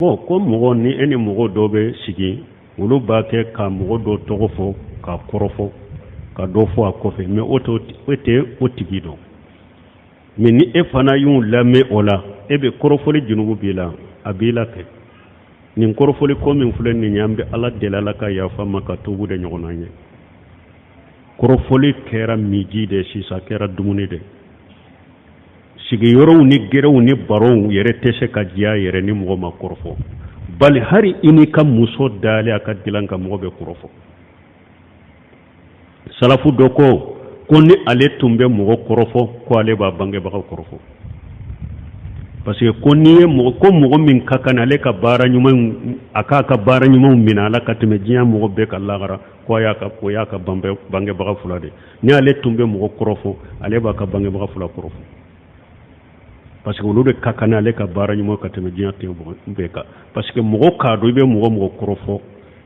Bon ko mɔgɔ ni e ni mɔgɔ dɔ bɛ sigi olu b'a kɛ ka mɔgɔ dɔ tɔgɔ fɔ ka kɔrɔ fɔ ka dɔ fɔ a kɔfɛ mais o tɛ o tigi dɔn mais ni e fana y'u lamɛn o la e bɛ kɔrɔfɔli junubu b'i la a b'i la kɛ nin kɔrɔfɔli ko min filɛ nin ye an bɛ Ala deli Ala ka yafa ma ka tubu de ɲɔgɔn na ye kɔrɔfɔli kɛra miji de sisan kɛra dumuni de sigiyɔrɔw ni gɛrɛw ni barow yɛrɛ tɛ se ka diya yɛrɛ ni mɔgɔ ma kɔrɔfɔ bali hari i ni ka muso dalen a ka dilan ka mɔgɔ bɛ kɔrɔfɔ salafu dɔ ko ni ale tun bɛ mɔgɔ kɔrɔfɔ ko ale b'a bangebagaw kɔrɔfɔ parce que ko ni ye mɔgɔ min ka kan ale ka baara ɲuman a k'a ka baara ɲumanw minɛ ala ka tɛmɛ diɲɛ mɔgɔ bɛɛ ka lagara ko o y'a ka bangebaga fila de ni ale tun bɛ mɔgɔ kɔrɔfɔ ale b'a ka bangebaga fila kɔrɔfɔ parce que olu de ka kan ale ka baara ɲuman ka tɛmɛ diɲɛ bɛɛ kan parce que mɔgɔ k'a dɔn i bɛ mɔgɔ kɔrɔfɔ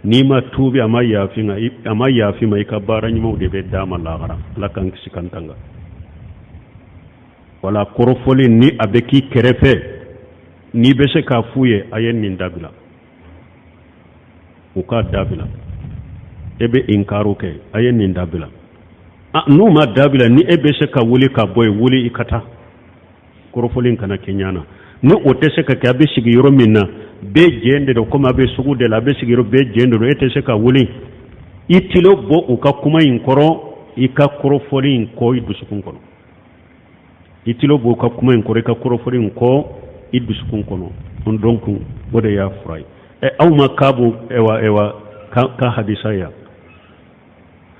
n'i ma tuubi a ma yafi ma i ka baara ɲumanw de bɛ d'a ma lagara ala k'an kisi kan tanga wala kɔrɔfɔli ni a bɛ k'i kɛrɛfɛ n'i bɛ se k'a f'u ye a ye nin dabila u k'a dabila e bɛ inkaru kɛ a ye nin dabila n'u ma dabila ni e bɛ se ka wuli ka bɔ yen wuli i ka taa kɔrɔfɔli kana kɛ ɲana ni o tɛ se ka kɛ a bɛ sigi yɔrɔ min na bɛɛ jɛn de don komi a bɛ sugu de la a bɛ sigi yɔrɔ bɛɛ jɛn de don e tɛ se ka wuli i tilo bɔ u ka kuma in kɔrɔ i ka kɔrɔfɔli in kɔ i dusukun kɔnɔ i tilo bɔ u ka kuma in kɔrɔ i ka kɔrɔfɔli in kɔ i dusukun kɔnɔ donc o de y'a fura ye aw ma kaabu ka hadisa ya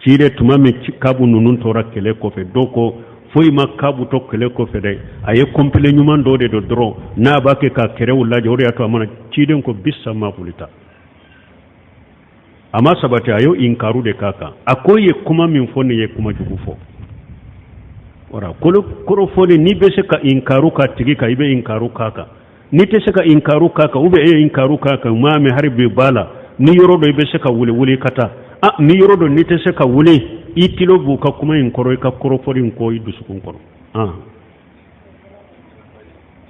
ci de tuma min kaabu ninnu tora kɛlɛ kɔfɛ dɔw ko foyi ma kaabu to kɛlɛ kɔfɛ dɛ a ye complet ɲuman dɔ de don dɔrɔn n'a b'a kɛ ka kɛrɛw lajɛ o de y'a to a mana ciden ko bisa ma bolita a ma sabati a y'o inkaru de k'a kan a ko ye kuma min fɔ nin ye kuma jugu fɔ wala kɔrɔfɔli n'i bɛ se ka inkaru ka tigi kan i bɛ inkaru k'a kan n'i tɛ se ka inkaru k'a kan ou bien e ye inkaru k'a kan maa min hari bi b'a la ni yɔrɔ dɔ i bɛ se ka wuli ka taa ni yɔrɔ dɔ n'i tɛ se ka wuli i tilo b'u ka kuma in kɔrɔ i ka kɔrɔfɔli in kɔ i dusukun kɔrɔ